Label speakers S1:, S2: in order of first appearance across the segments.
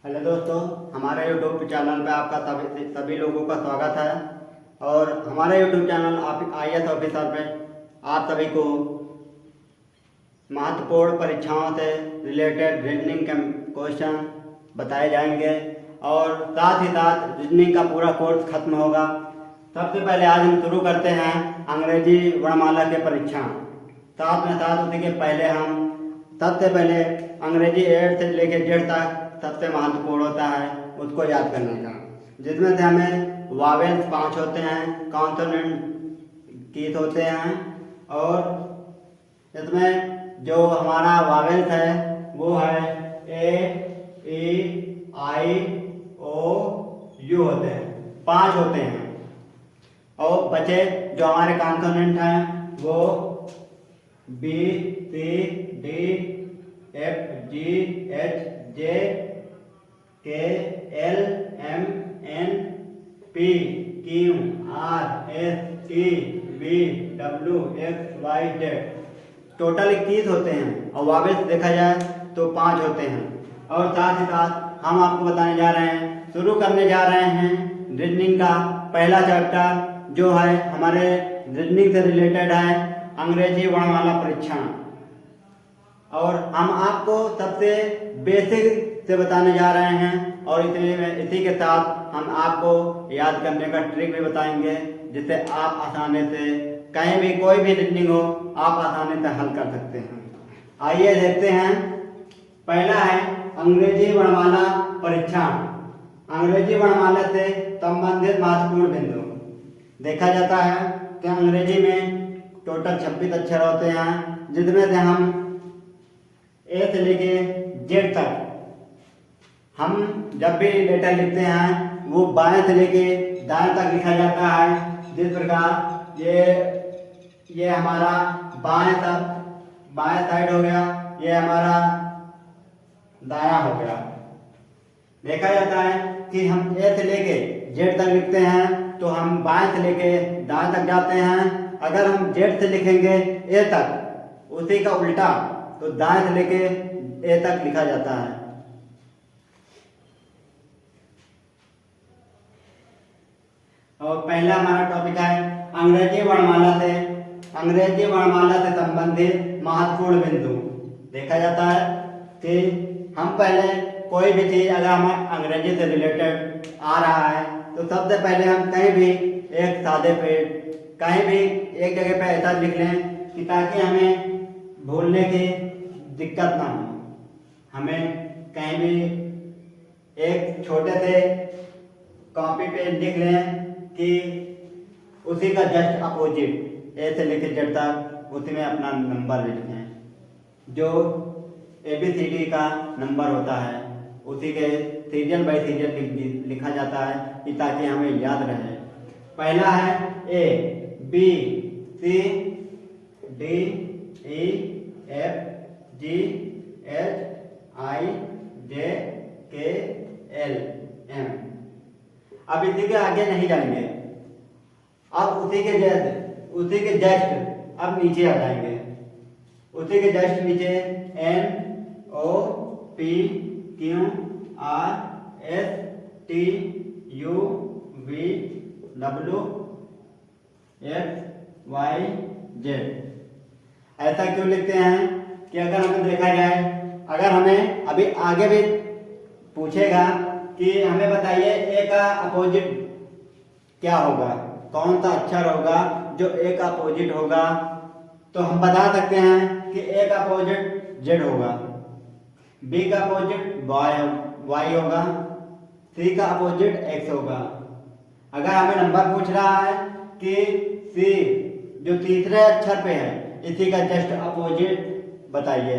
S1: Hello दोस्तों, हमारे YouTube channel पे आपका सभी लोगों का स्वागत है। और हमारे यूट्यूब चैनल आप IAS ऑफिसर पे आप सभी को महत्वपूर्ण परीक्षाओं से रिलेटेड रीजनिंग के क्वेश्चन बताए जाएंगे और साथ ही साथ रीजनिंग का पूरा कोर्स खत्म होगा। सबसे पहले आज हम शुरू करते हैं अंग्रेजी वर्णमाला के परीक्षण। साथ में साथ उसी के पहले हम सबसे पहले अंग्रेजी A से लेकर Z तक सबसे महत्वपूर्ण होता है उसको याद करने का, जिसमें से हमें वावेल्स 5 होते हैं, कॉन्सोनेंट कीज होते हैं और इसमें जो हमारा वावेल्स है वो है A, E, I, O, U होते हैं, 5 होते हैं। और बचे जो हमारे कॉन्सोनेंट हैं वो B, C, D, F, G, H, J, K, L, M, N, P, Q, R, S, T, V, W, X, Y, Z। Total 21 होते हैं और वावेल्स देखा जाए तो 5 होते हैं। और साथ ही साथ हम आपको बताने जा रहे हैं, शुरू करने जा रहे हैं रीजनिंग का पहला चैप्टर जो है हमारे रीजनिंग से रिलेटेड है अंग्रेजी वर्णमाला परीक्षण। और हम आपको सबसे बेसिक से बताने जा रहे हैं और इसी के साथ हम आपको याद करने का ट्रिक भी बताएंगे, जिससे आप आसानी से कहीं भी कोई भी रीजनिंग हो आप आसानी से हल कर सकते हैं। आइए देखते हैं। पहला है अंग्रेजी वर्णमाला परीक्षण। अंग्रेजी वर्णमाला से संबंधित महत्वपूर्ण बिंदु। देखा जाता है कि अंग्रेजी में टोटल 26 अक्षर होते हैं, जिसमें से हम A से लेके Z तक हम जब भी लेटर लिखते हैं वो बाएं से लेके दाएं तक लिखा जाता है। जिस प्रकार ये हमारा बाएं साइड हो गया, ये हमारा दाया हो गया। देखा जाता है कि हम A से लेके Z तक लिखते हैं तो हम बाएं से लेके दाएं तक जाते हैं। अगर हम Z से लिखेंगे A तक, उसी का उल्टा तो दाएं से लेके A तक लिखा जाता है। और पहला हमारा टॉपिक है अंग्रेजी वर्णमाला से संबंधित महत्वपूर्ण बिंदु। देखा जाता है कि हम पहले कोई भी चीज अगर हमें अंग्रेजी से रिलेटेड आ रहा है तो सबसे पहले हम कहीं भी एक सादे पे कहीं भी एक जगह पे ऐसा लिख लें कि ताकि हमें भूलने की दिक्कत ना हो। हमें कहीं भी एक छोटे से कॉपी पे लिख लें कि उसी का जस्ट अपोजिट A से लेकर Z तक उसी में अपना नंबर लिखें। जो ABCD का नंबर होता है उसी के सीरियल बाय सीरियल लिखा जाता है कि ताकि हमें याद रहे। पहला है A, B, C, D, E, F, G, H, I, J, K, L, M। अब इसी के आगे नहीं जाएंगे, अब उसी के जस्ट अब नीचे आ जाएंगे। उसी के जस्ट नीचे N, O, P, Q, R, S, T, U, V, W, X, Y, Z। ऐसा क्यों लिखते हैं कि अगर हमें देखा जाए, अगर हमें अभी आगे भी पूछेगा कि हमें बताइए A का अपोजिट क्या होगा, कौन सा अक्षर होगा जो A का अपोजिट होगा, तो हम बता सकते हैं कि A का अपोजिट Z होगा, B का अपोजिट Y होगा, C का अपोजिट X होगा। अगर हमें नंबर पूछ रहा है कि C जो तीसरे अक्षर पे है इसी का जस्ट अपोजिट बताइए,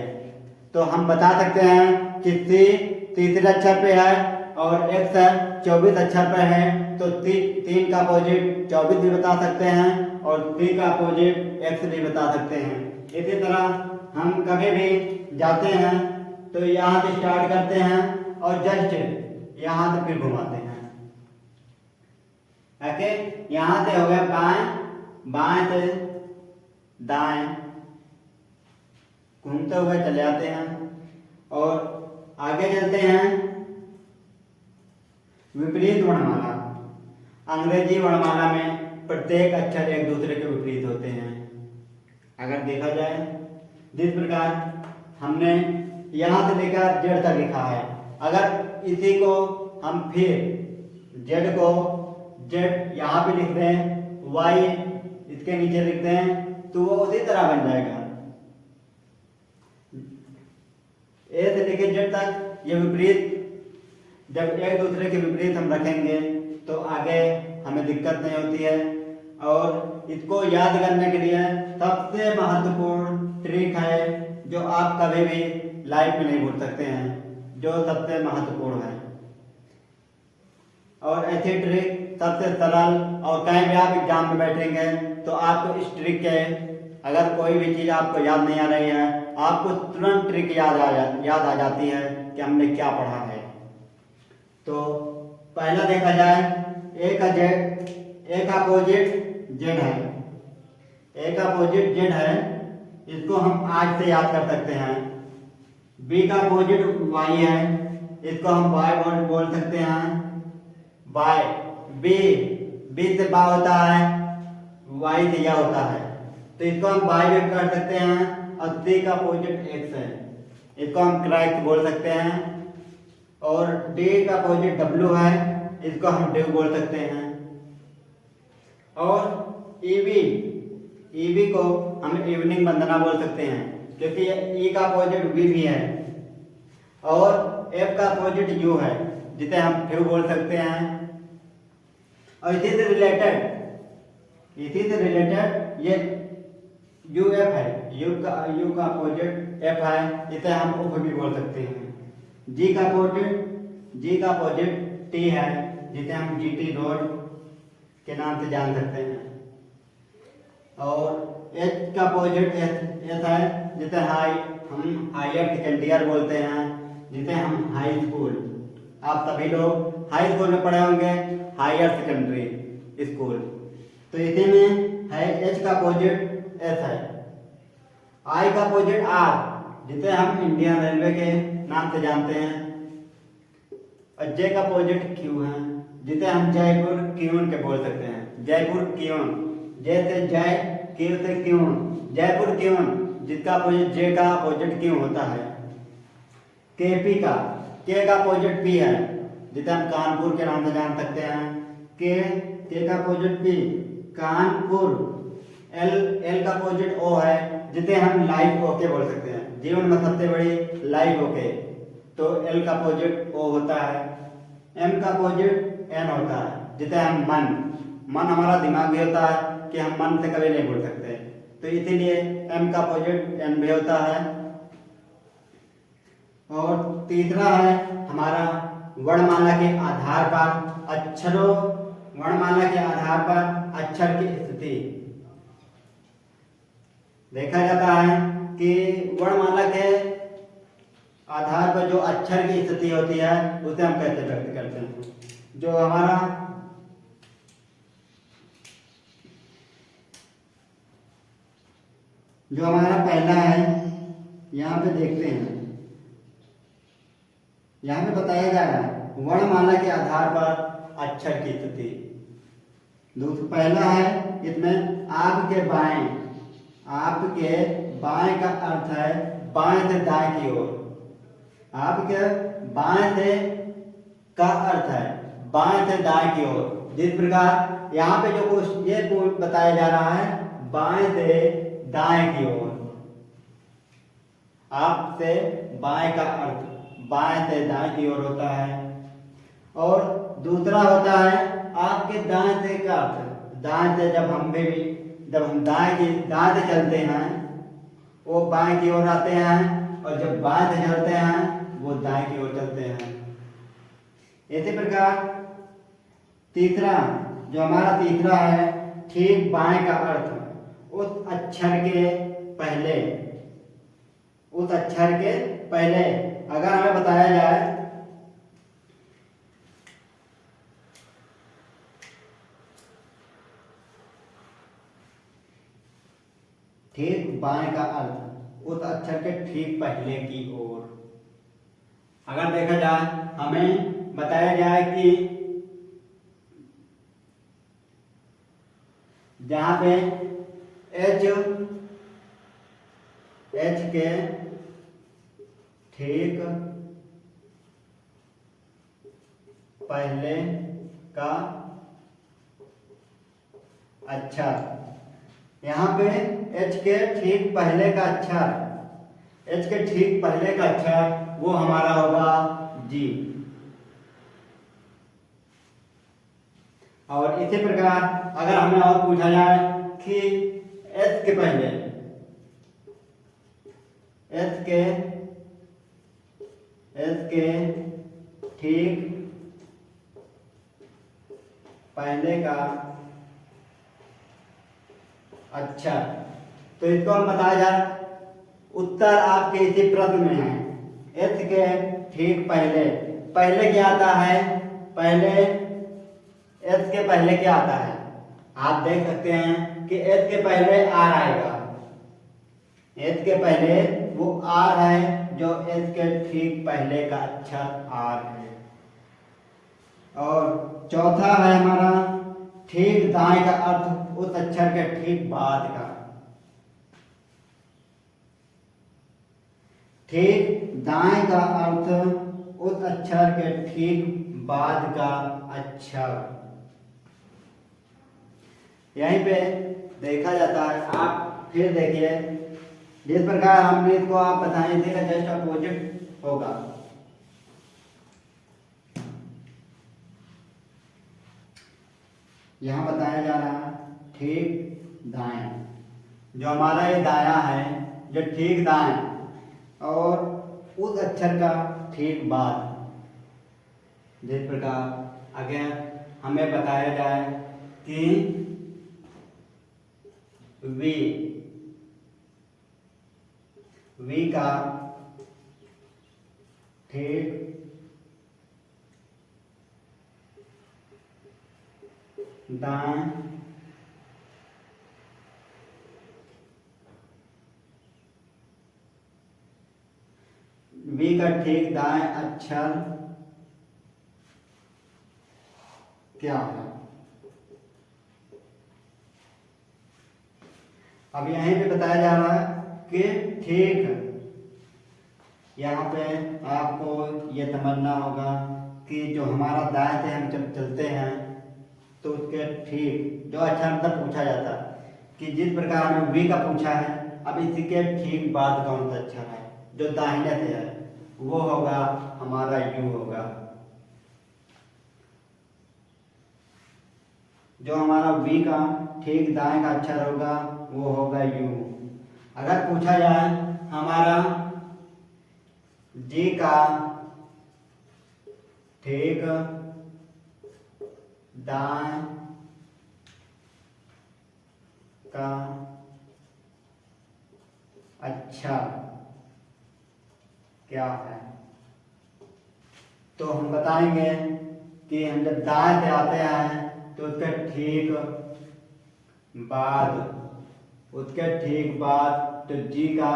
S1: तो हम बता सकते हैं कि C तीसरे अक्षर पे है और X 24 अक्षर पे है, तो 3 का अपोजिट 24 भी बता सकते हैं और C का अपोजिट X भी बता सकते हैं। इसी तरह हम कभी भी जाते हैं तो यहाँ से स्टार्ट करते हैं और जस्ट यहाँ से फिर घुमाते हैं। ओके, यहाँ से हो गया बाएं, बाएं से दाएं घूमते हुए चले आते हैं और आगे चलते हैं विपरीत वर्णमाला। अंग्रेजी वर्णमाला में प्रत्येक अक्षर एक दूसरे के विपरीत होते हैं। अगर देखा जाए, जिस प्रकार हमने यहाँ से लेकर जेड तक लिखा है, अगर इसी को हम फिर जेड को जेड यहाँ पे लिख दें, वाई इसके नीचे लिख दें, तो वो उसी तरह बन जाएगा। ए से लेकर जेड तक ये विपरीत, जब एक दूसरे के विपरीत हम रखेंगे तो आगे हमें दिक्कत नहीं होती है। और इसको याद करने के लिए सबसे महत्वपूर्ण ट्रिक है जो आप कभी भी लाइफ में नहीं भूल सकते हैं, जो सबसे महत्वपूर्ण है। और ऐसी ट्रिक सबसे सरल, और कहीं भी आप एग्जाम में बैठेंगे तो आपको इस ट्रिक के, अगर कोई भी चीज़ आपको याद नहीं आ रही है, आपको तुरंत ट्रिक याद आ जाती है कि हमने क्या पढ़ा है। तो पहला देखा जाए, ए का जेड, ए का अपोजिट जेड है, ए का अपोजिट जेड है, इसको हम आज से याद कर सकते हैं। बी का अपोजिट वाई है, इसको हम वाई बोल सकते हैं। वाई, बी से बा होता है, वाई से या होता है, तो इसको हम वाई भी कर सकते हैं। और सी का अपोजिट एक्स है, इसको हम क्रैक्स बोल सकते हैं। और डी का अपोजिट डब्ल्यू है, इसको हम डिव बोल सकते हैं। और ईवी को हम इवनिंग वंदना बोल सकते हैं, क्योंकि ई का अपोजिट वी भी है। और एफ का अपोजिट यू है, जिसे हम फिर बोल सकते हैं। और इसी से रिलेटेड ये यू एफ है, यू का अपोजिट एफ है, इसे हम उफ भी बोल सकते हैं। जी का अपोजिट टी है, जिसे हम जी टी रोड के नाम से जान सकते हैं। और एच का अपोजिट एस है, जिसे हम हायर सेकेंडरी बोलते हैं, जिसे हम हाई स्कूल, आप सभी लोग हाई स्कूल में पढ़े होंगे, हायर सेकेंडरी स्कूल। तो इसी में है एच का अपोजिट एस है, आई का अपोजिट आर, जिसे हम इंडियन रेलवे के नाम से जानते हैं। और जे का अपोजिट क्यू है, जिसे हम जयपुर क्यून के बोल सकते हैं। जयपुर क्यून, जय से जय, क्यू से क्यून, जयपुर क्यून, जिसका अपोजिट जे का अपोजिट क्यू होता है। केपी का, के का अपोजिट पी है, जिसे हम कानपुर के नाम से जान सकते हैं। के का अपोजिट पी, कानपुर। एल का अपोजिट ओ है, जिसे हम लाइफ ओके बोल सकते हैं, जीवन में सबसे बड़ी लाइफ ओके, तो एल का अपोजिट ओ होता है। एम का अपोजिट एन होता है, जिसे हम मन हमारा दिमाग भी होता है कि हम मन से कभी नहीं भूल सकते, तो इसीलिए एम का अपोजिट एन भी होता है। और तीसरा है हमारा वर्णमाला के आधार पर अक्षरों, वर्णमाला के आधार पर अक्षर की स्थिति। देखा जाता है कि वर्णमाला के आधार पर जो अक्षर की स्थिति होती है उसे हम कैसे व्यक्त करते हैं। जो हमारा पहला है, यहाँ पे देखते हैं, यहाँ पे बताया जा रहा है वर्णमाला के आधार पर अक्षर की स्थिति। दूसरा पहला है, इसमें आपके बाएं का अर्थ है बाएं से दाएं की ओर। आपके बाएं से का अर्थ है बाएं से दाएं की ओर। जिस प्रकार यहाँ पे जो कुछ ये बताया जा रहा है बाएं से दाएं की ओर, आप से बाएं का अर्थ बाएं से दाएं की ओर होता है। और दूसरा होता है आपके दाएं से का अर्थ, दाएं से जब हम दाएं से चलते हैं वो बाएं की ओर आते हैं, और जब बाएं से चलते हैं वो दाएं की ओर चलते हैं। इसी प्रकार तीसरा है ठीक बाएं का अर्थ उस अक्षर के पहले अगर हमें बताया जाए ठीक बाएं का अर्थ उस अक्षर के ठीक पहले की ओर। अगर देखा जाए, हमें बताया जाए कि जहाँ पे एच के ठीक पहले का अक्षर, यहाँ पे एच के ठीक पहले का अक्षर, एच के ठीक पहले का अक्षर वो हमारा होगा जी। और इसी प्रकार अगर हमें और पूछा जाए कि एस के पहले, एस के ठीक पहले का अक्षर, तो इसको हम बताया जाए, उत्तर आपके इसी प्रश्न में है। एस के ठीक पहले, पहले क्या आता है, पहले एस के पहले क्या आता है, आप देख सकते हैं कि एस के पहले आर आएगा, एस के पहले वो आर है जो एस के ठीक पहले का अक्षर आर है। और चौथा है हमारा ठीक दाएं का अर्थ उस अक्षर के ठीक बाद का, ठीक दाएं का अर्थ उस अक्षर के ठीक बाद का अक्षर। यहीं पे देखा जाता है, आप फिर देखिए, जिस प्रकार हमने इसको आप बताए थे जस्ट अपोजिट होगा। यहाँ बताया जा रहा है ठीक दाएं, जो हमारा ये दाया है जो ठीक दाएं और उस अक्षर का ठीक बाद। जिस प्रकार अगर हमें बताया जाए कि वी का ठीक दाएं वी का ठीक दाएं अक्षर क्या है। अब यहीं पे बताया जा रहा है कि ठीक, यहाँ पे आपको ये समझना होगा कि जो हमारा दाएं से हम जब चलते हैं तो उसके ठीक जो अक्षर मतलब पूछा जाता है कि जिस प्रकार हमें वी का पूछा है, अब इसी के ठीक बाद कौन सा अक्षर है जो दाहिने से है, वो होगा हमारा यू होगा। जो हमारा वी का ठीक दाएं का अक्षर होगा वो होगा यू। अगर पूछा जाए हमारा जी का ठीक दाएं का अक्षर क्या है, तो हम बताएंगे कि हम जब दाएं से आते हैं तो उसके ठीक बाद, उसके ठीक बाद तो जी का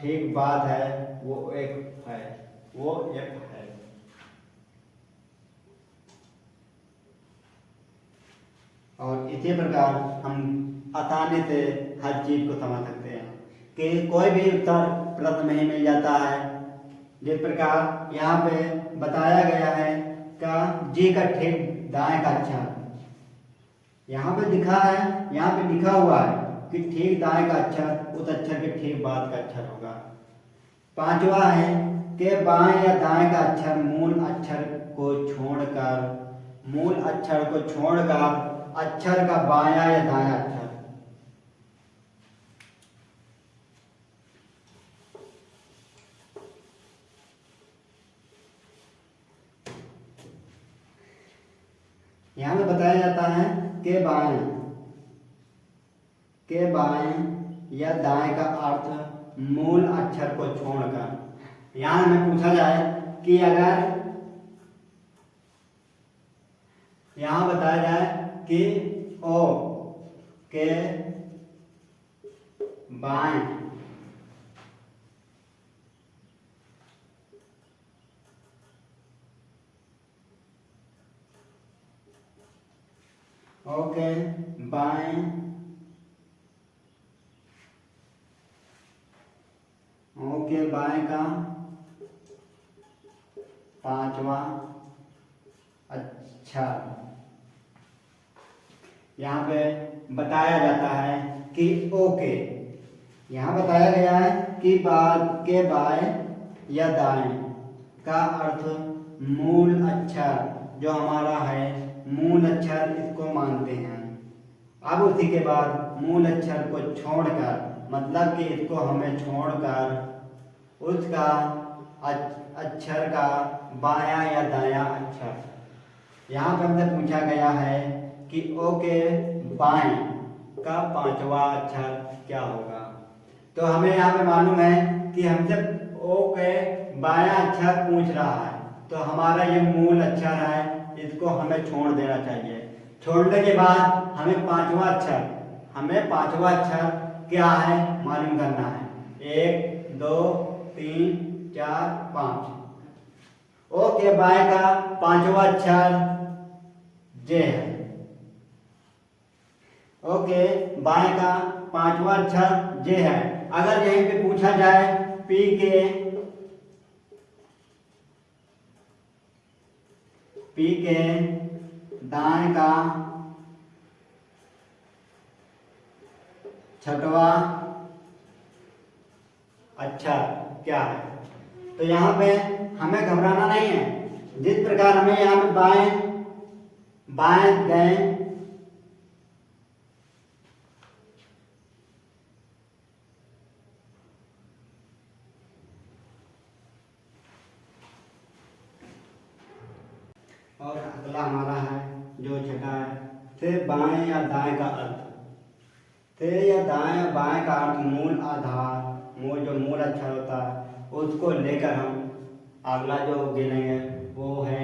S1: ठीक बाद है वो एक है, वो एक है। और इसी प्रकार हम आसानी से हर चीज को समझ सकते हैं कि कोई भी उत्तर प्रश्न में ही मिल जाता है। जिस प्रकार यहाँ पे बताया गया है का जी का ठीक दाएं का अक्षर, यहाँ पे दिखा है, यहाँ पे लिखा हुआ है कि ठीक दाएं का अक्षर उस अक्षर के ठीक बाद का अक्षर होगा। पांचवा है कि बाएं या दाएं का अक्षर मूल अक्षर को छोड़कर अक्षर का बायां या दायां अक्षर। यहाँ में बताया जाता है कि बाएं या दाएं का अर्थ मूल अक्षर को छोड़कर। यहाँ हमें पूछा जाए कि अगर यहाँ बताया जाए कि ओ के बाएं बाएं पांचवा अक्षर। यहाँ पे बताया जाता है कि ओके, यहाँ बताया गया है कि के बाएं या दाएं का अर्थ मूल अक्षर जो हमारा है, मूल अक्षर इसको मानते हैं। अब उसी के बाद मूल अक्षर को छोड़कर, मतलब कि इसको हमें छोड़कर उसका अक्षर का बायां या दायां अक्षर। यहाँ पर हमसे पूछा गया है कि ओ के बाएं का पांचवा अक्षर क्या होगा। तो हमें यहाँ पे मालूम है कि हमसे ओ के बायां अक्षर पूछ रहा है, तो हमारा ये मूल अक्षर है, इसको हमें छोड़ देना चाहिए। छोड़ने के बाद हमें पांचवा अक्षर क्या है मालूम करना है। 1 2 3 4 5। ओ के बाएं का पांचवा अक्षर जे है। ओ के बाएं का पांचवा अक्षर जे है। अगर यहीं पे पूछा जाए पी के दाएं का छठवा अक्षर क्या है, तो यहाँ पे हमें घबराना नहीं है। जिस प्रकार हमें यहाँ पे बाएं गए, और अगला हमारा है जो छठा है से बाएं या दाएं का अर्थ। से या दाएं या बाएं का अर्थ मूल आधार, जो मूल अक्षर होता है उसको लेकर हम अगला जो गिनेंगे वो है।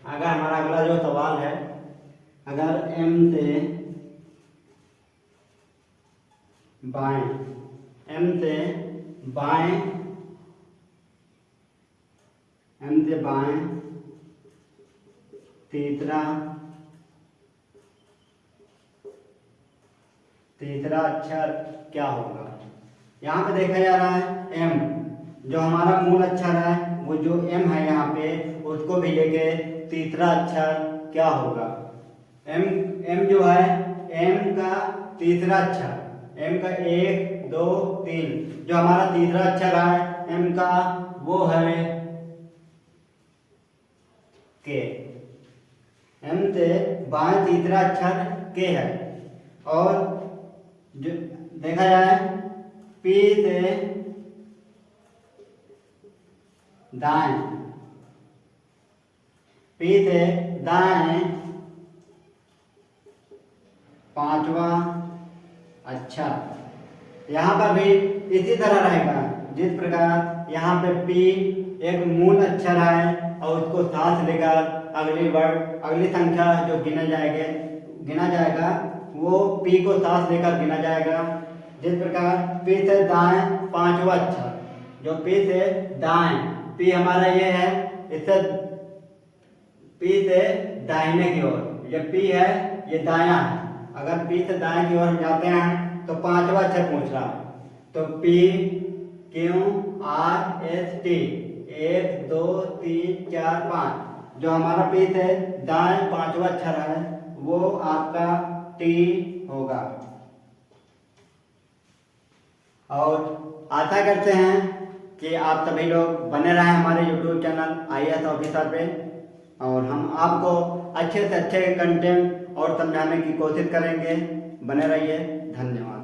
S1: अगर हमारा अगला जो सवाल है, अगर एम से बाएं तीसरा अक्षर क्या होगा। यहाँ पे देखा जा रहा है एम, जो हमारा मूल अक्षर है, वो जो एम है यहाँ पे, उसको भी लेके तीसरा अक्षर क्या होगा। एम जो है, एम का तीसरा अक्षर, एम का 1 2 3, जो हमारा तीसरा अक्षर है एम का वो है के। एम से बाएं तीसरा अक्षर के है। और जो देखा जाए पी से दाएं पांचवा अक्षर। यहाँ पर भी इसी तरह रहेगा। जिस प्रकार यहाँ पे पी एक मूल अक्षर है और उसको साथ लेकर अगली संख्या जो गिना जाएगा वो पी को साथ लेकर गिना जाएगा। जिस प्रकार पी से दाएं पांचवा अक्षर, जो पी से दाएं, पी हमारा ये है, इससे पी से दाहिने की ओर, ये पी है, ये दायां है। अगर पी से दाएं की ओर हम जाते हैं तो पांचवा अक्षर पूछ रहा है, तो P Q R S T 1 2 3 4 5, जो हमारा पी से दाएं पांचवा अक्षर है वो आपका टी होगा। और आशा करते हैं कि आप सभी लोग बने रहें हमारे YouTube चैनल IAS ऑफिसर पे, और हम आपको अच्छे से अच्छे कंटेंट और समझाने की कोशिश करेंगे। बने रहिए। धन्यवाद।